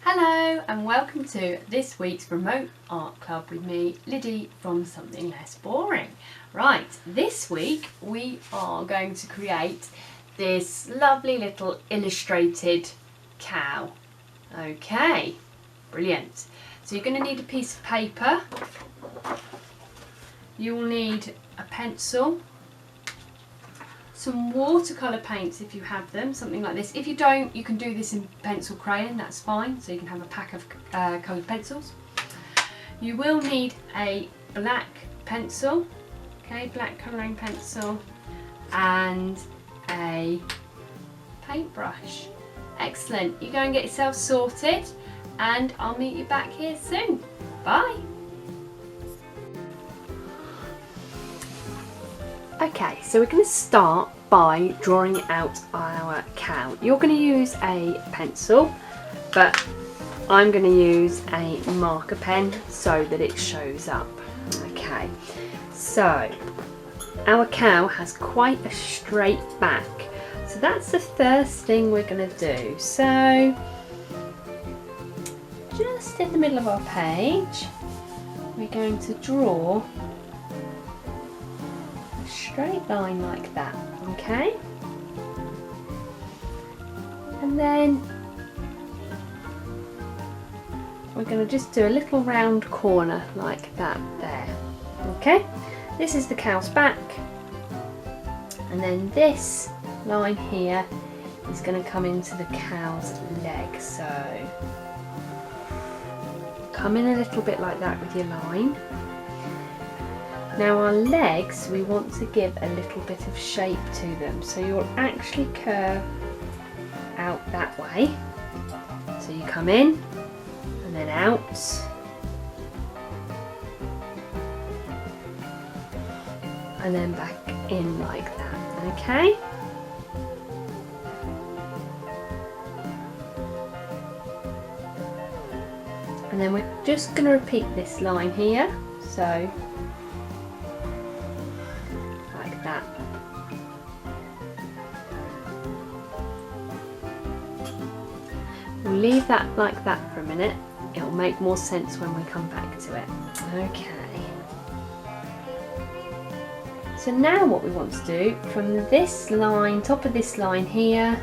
Hello and welcome to this week's remote art club with me, Liddy from Something Less Boring. Right, this week we are going to create this lovely little illustrated cow. Okay, brilliant. So you're going to need a piece of paper, you'll need a pencil, some watercolour paints if you have them, something like this. If you don't, you can do this in pencil crayon, that's fine, so you can have a pack of coloured pencils. You will need a black pencil, okay, black colouring pencil, and a paintbrush. Excellent, you go and get yourself sorted and I'll meet you back here soon. Bye! Okay, so we're going to start by drawing out our cow. You're going to use a pencil, but I'm going to use a marker pen so that it shows up. Okay, so our cow has quite a straight back, so that's the first thing we're going to do. So just in the middle of our page, we're going to draw straight line like that, okay? And then we're going to just do a little round corner like that there, okay? This is the cow's back, and then this line here is going to come into the cow's leg, so come in a little bit like that with your line. Now our legs, we want to give a little bit of shape to them, so you'll actually curve out that way. So you come in and then out, and then back in like that, okay? And then we're just going to repeat this line here, so that. We'll leave that like that for a minute. It'll make more sense when we come back to it. Okay. So now what we want to do, from this line, top of this line here,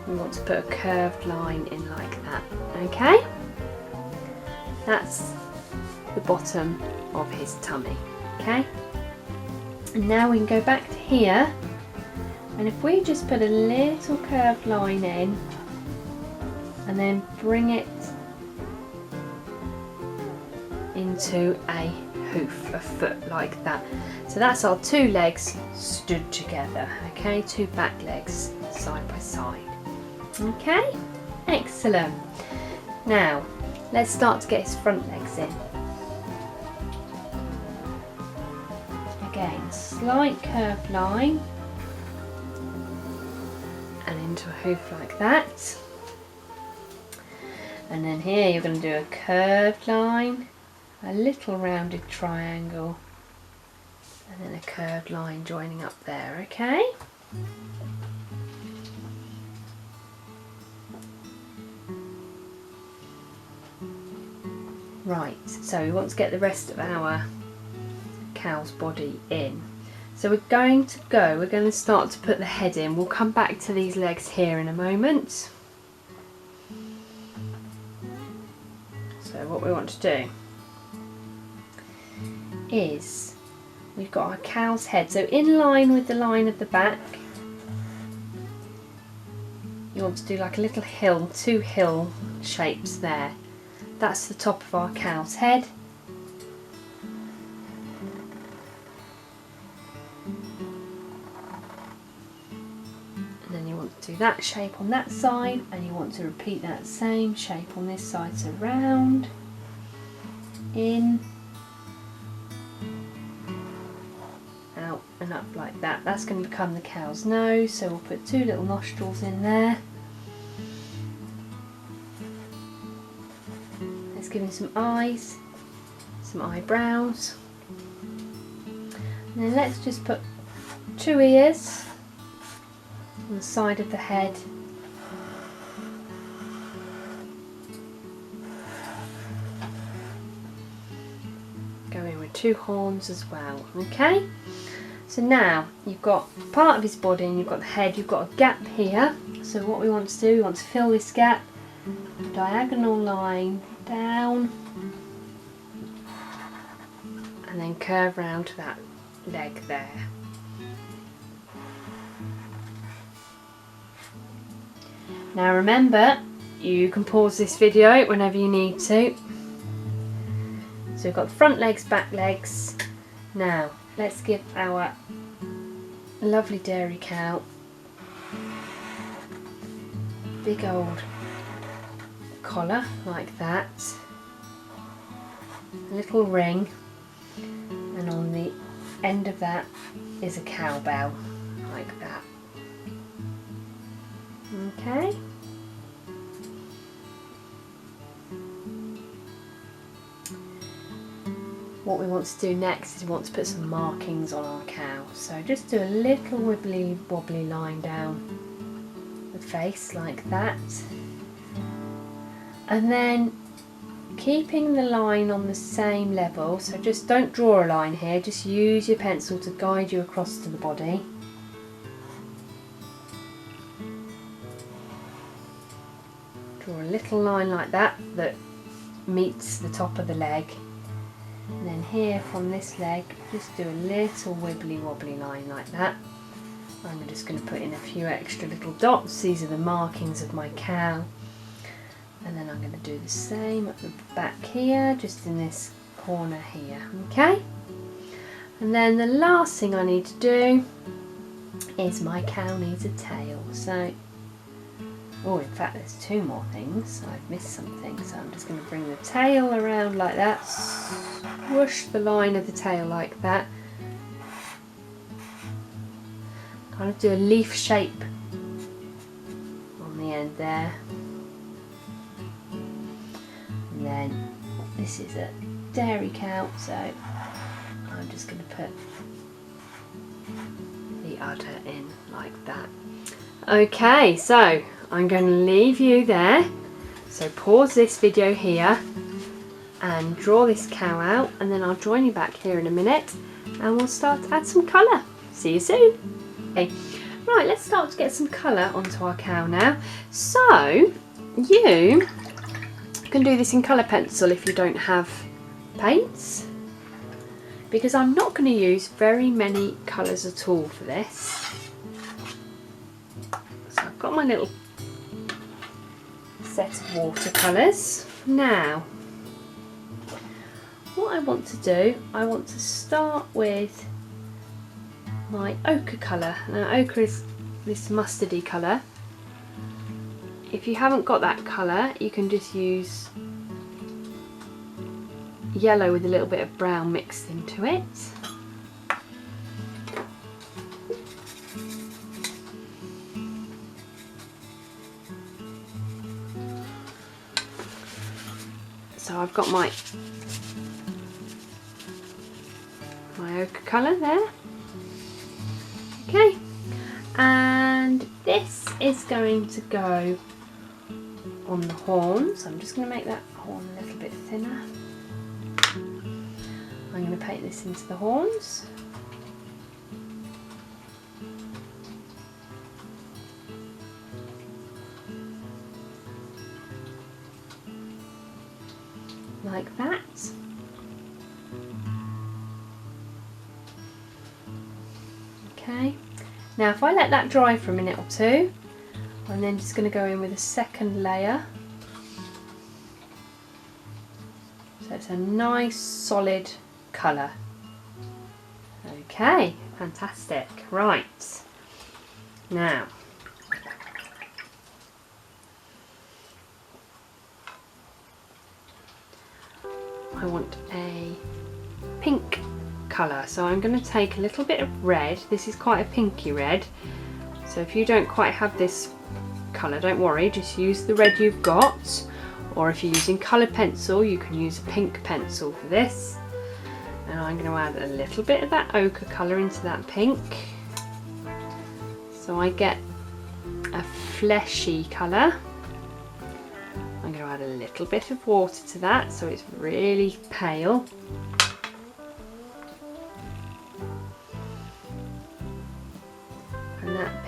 we want to put a curved line in like that. Okay? That's the bottom of his tummy. Okay, and now we can go back to here, and if we just put a little curved line in and then bring it into a hoof, a foot like that. So that's our two legs stood together, okay, two back legs side by side. Okay, excellent. Now let's start to get his front legs in. Again, slight curved line and into a hoof like that, and then here you're going to do a curved line, a little rounded triangle, and then a curved line joining up there, okay? Right, so we want to get the rest of our cow's body in. So we're going to start to put the head in. We'll come back to these legs here in a moment. So what we want to do is, we've got our cow's head, so in line with the line of the back, you want to do like a little hill, two hill shapes there. That's the top of our cow's head. Do that shape on that side, and you want to repeat that same shape on this side, so round, in, out and up like that. That's going to become the cow's nose, so we'll put two little nostrils in there. Let's give him some eyes, some eyebrows, and then let's just put two ears on the side of the head, go in with 2 horns as well. Okay, so now you've got part of his body and you've got the head, you've got a gap here. So what we want to do, we want to fill this gap, diagonal line down, and then curve round to that leg there. Now remember, you can pause this video whenever you need to. So we've got the front legs, back legs. Now let's give our lovely dairy cow big old collar like that, a little ring, and on the end of that is a cowbell like that. Okay. What we want to do next is we want to put some markings on our cow. So just do a little wibbly wobbly line down the face like that. And then keeping the line on the same level, so just don't draw a line here, just use your pencil to guide you across to the body. Draw a little line like that that meets the top of the leg. And then here from this leg, just do a little wibbly wobbly line like that. I'm just going to put in a few extra little dots. These are the markings of my cow. And then I'm going to do the same at the back here, just in this corner here. Okay? And then the last thing I need to do is my cow needs a tail. So, oh, in fact there's 2 more things. I've missed something. So I'm just going to bring the tail around like that. Swoosh the line of the tail like that. Kind of do a leaf shape on the end there. And then this is a dairy cow, so I'm just going to put the udder in like that. Okay, so I'm going to leave you there. So pause this video here and draw this cow out, and then I'll join you back here in a minute and we'll start to add some colour. See you soon. Okay, right, let's start to get some colour onto our cow now. So you can do this in colour pencil if you don't have paints, because I'm not going to use very many colours at all for this. So I've got my little set of watercolours. Now what I want to do, I want to start with my ochre colour. Now ochre is this mustardy colour. If you haven't got that colour, you can just use yellow with a little bit of brown mixed into it. So I've got my ochre colour there. Okay, and this is going to go on the horns. I'm just going to make that horn a little bit thinner. I'm going to paint this into the horns. Like that. Okay, now if I let that dry for a minute or two, I'm then just going to go in with a second layer. So it's a nice solid colour. Okay, fantastic. Right, now I want a pink colour, so I'm going to take a little bit of red. This is quite a pinky red, so if you don't quite have this colour, don't worry, just use the red you've got, or if you're using coloured pencil you can use a pink pencil for this. And I'm going to add a little bit of that ochre colour into that pink, so I get a fleshy colour. I'm going to add a little bit of water to that so it's really pale.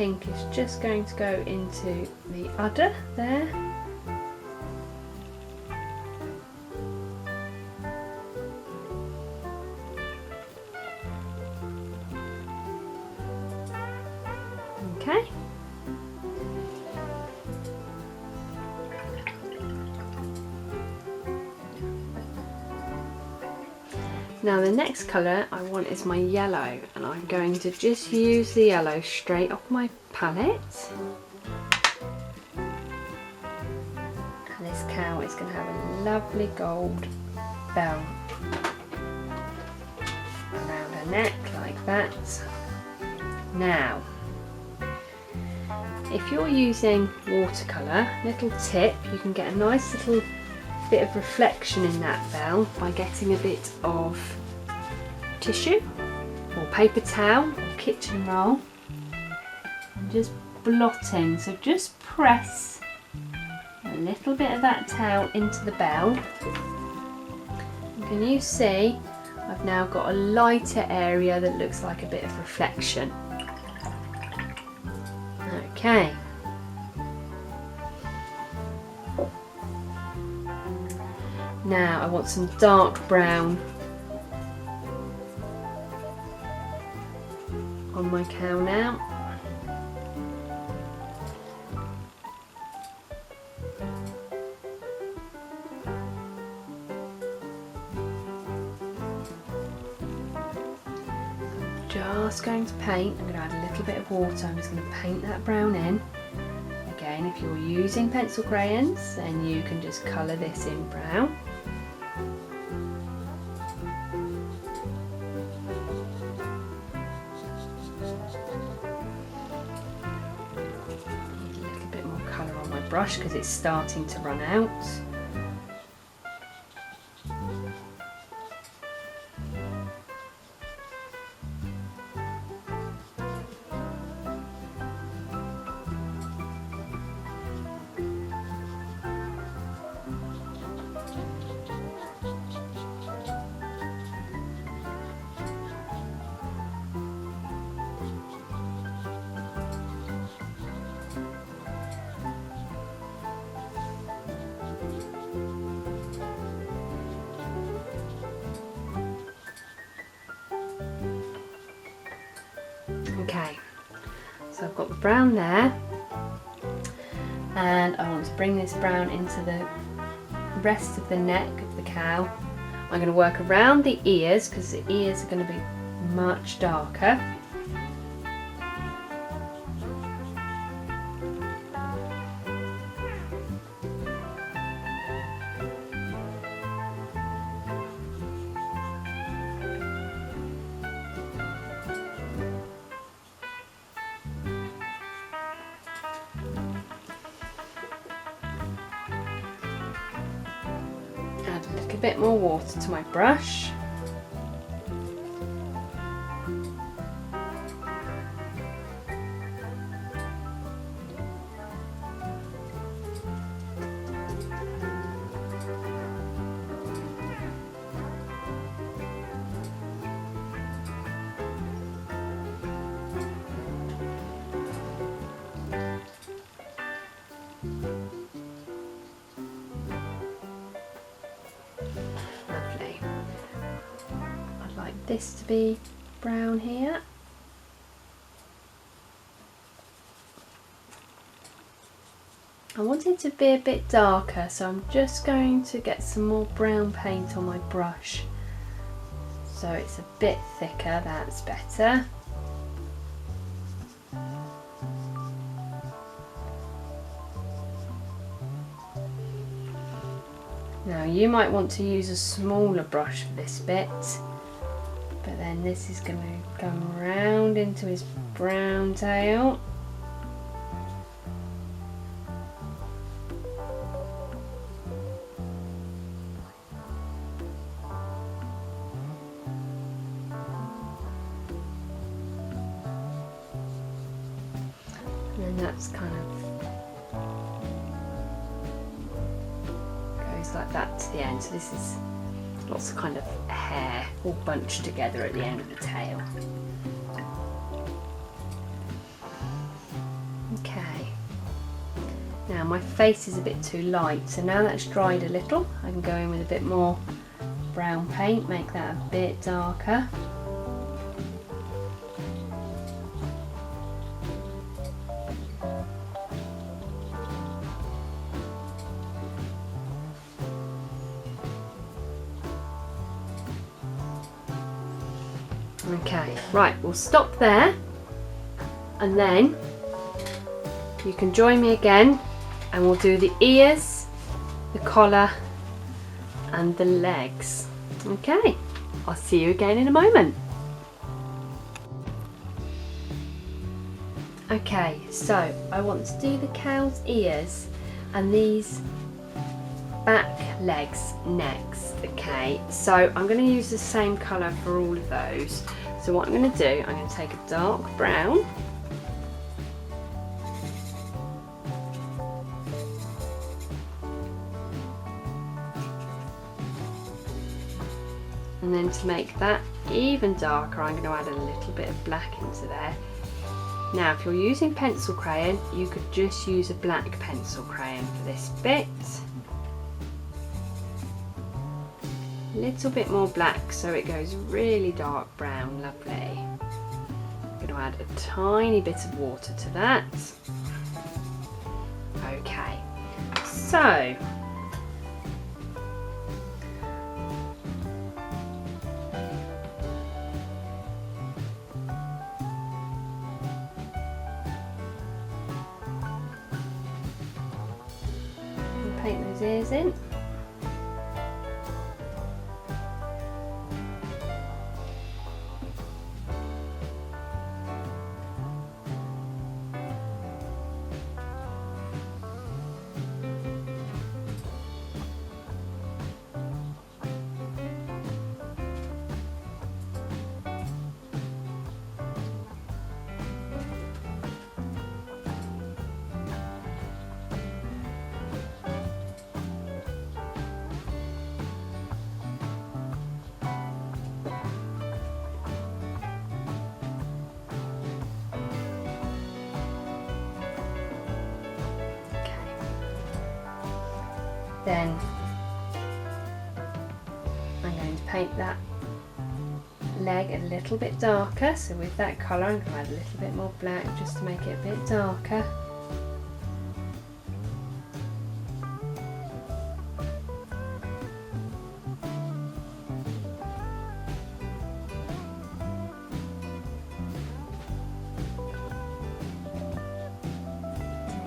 pink is just going to go into the udder there. Okay. Now the next colour I want is my yellow, and I'm going to just use the yellow straight off my palette. And this cow is going to have a lovely gold bell around her neck like that. Now, if you're using watercolour, little tip, you can get a nice little bit of reflection in that bell by getting a bit of tissue or paper towel or kitchen roll and just blotting. So just press a little bit of that towel into the bell. And can you see I've now got a lighter area that looks like a bit of reflection. Okay. Now I want some dark brown on my cow now. Just going to paint. I'm going to add a little bit of water. I'm just going to paint that brown in. Again, if you're using pencil crayons, then you can just colour this in brown. Brush because it's starting to run out. Okay, so I've got the brown there, and I want to bring this brown into the rest of the neck of the cow. I'm going to work around the ears because the ears are going to be much darker. Add a little bit more water to my brush. Lovely. I'd like this to be brown here. I want it to be a bit darker, so I'm just going to get some more brown paint on my brush. So it's a bit thicker, that's better. Now you might want to use a smaller brush for this bit, but then this is going to come round into his brown tail. And that's kind of goes like that to the end. So this is lots of kind of hair all bunched together at the end of the tail. my face is a bit too light, so now that's dried a little, I can go in with a bit more brown paint, make that a bit darker. Okay, right, we'll stop there, and then you can join me again and we'll do the ears, the collar and the legs. Okay, I'll see you again in a moment. Okay, so I want to do the cow's ears and these back legs next. Okay, so I'm going to use the same colour for all of those. So what I'm going to do, I'm going to take a dark brown, and then to make that even darker I'm going to add a little bit of black into there. Now if you're using pencil crayon, you could just use a black pencil crayon for this bit. A little bit more black so it goes really dark brown, lovely. I'm going to add a tiny bit of water to that. Okay, so paint those ears in. Then I'm going to paint that leg a little bit darker, so with that colour I'm going to add a little bit more black just to make it a bit darker.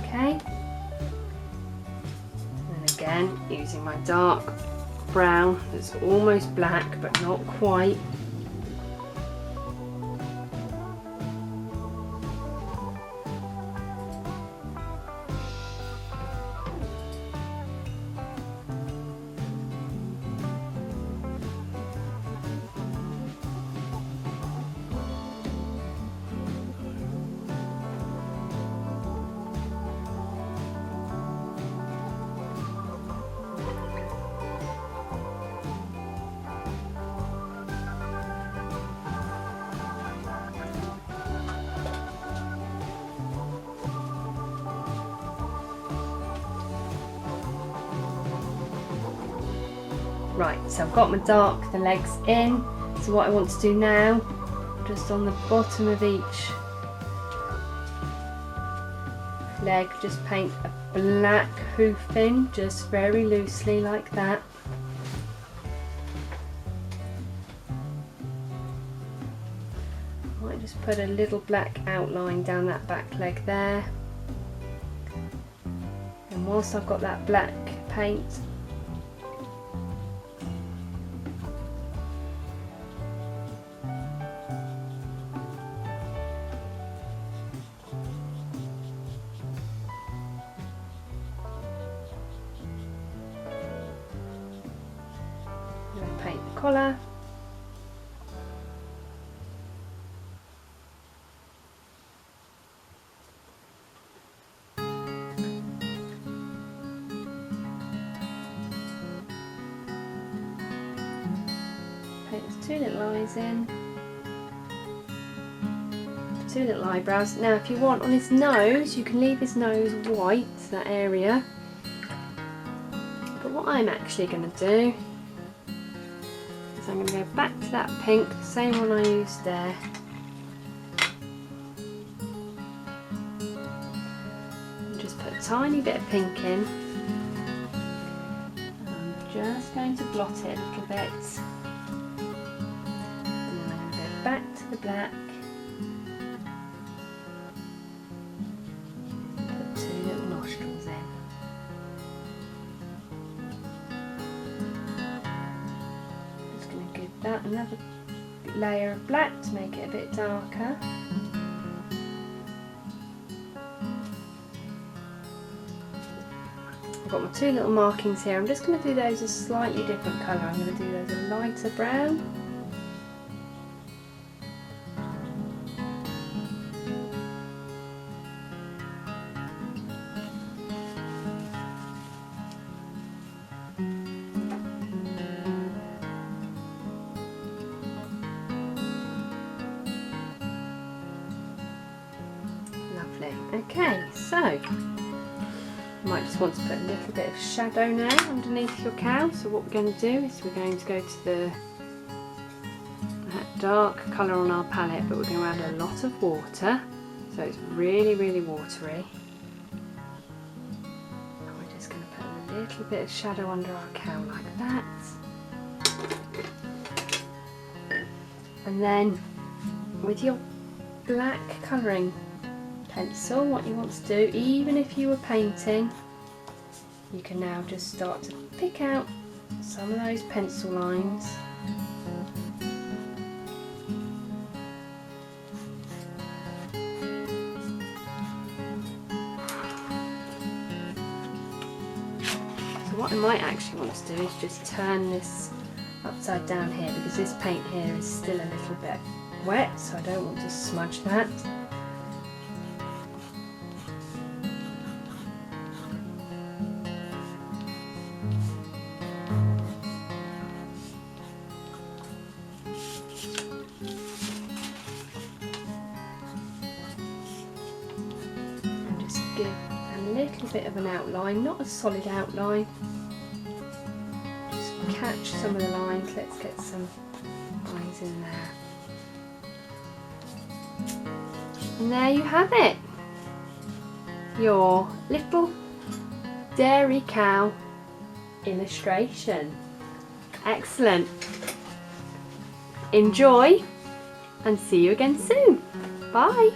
Okay. Again, using my dark brown that's almost black but not quite. Right, so I've got my the legs in. So what I want to do now, just on the bottom of each leg, just paint a black hoof in, just very loosely like that. I might just put a little black outline down that back leg there. And whilst I've got that black paint, paint the collar. Paint those two little eyes in. 2 little eyebrows. Now if you want on his nose, you can leave his nose white, that area. But what I'm actually going to do is I'm going to go back to that pink, same one I used there. And just put a tiny bit of pink in. And I'm just going to blot it a little bit. And then I'm going to go back to the black. Put 2 little nostrils in. That another layer of black to make it a bit darker. I've got my 2 little markings here. I'm just going to do those a slightly different colour. I'm going to do those a lighter brown. Okay, so you might just want to put a little bit of shadow now underneath your cow. So what we're going to do is we're going to go to that dark colour on our palette, but we're going to add a lot of water, so it's really, really watery. And we're just going to put a little bit of shadow under our cow like that. And then with your black colouring pencil, what you want to do, even if you were painting, you can now just start to pick out some of those pencil lines. So what I might actually want to do is just turn this upside down here, because this paint here is still a little bit wet, so I don't want to smudge that. Give a little bit of an outline, not a solid outline. Just catch some of the lines. Let's get some lines in there. And there you have it. Your little dairy cow illustration. Excellent. Enjoy and see you again soon. Bye.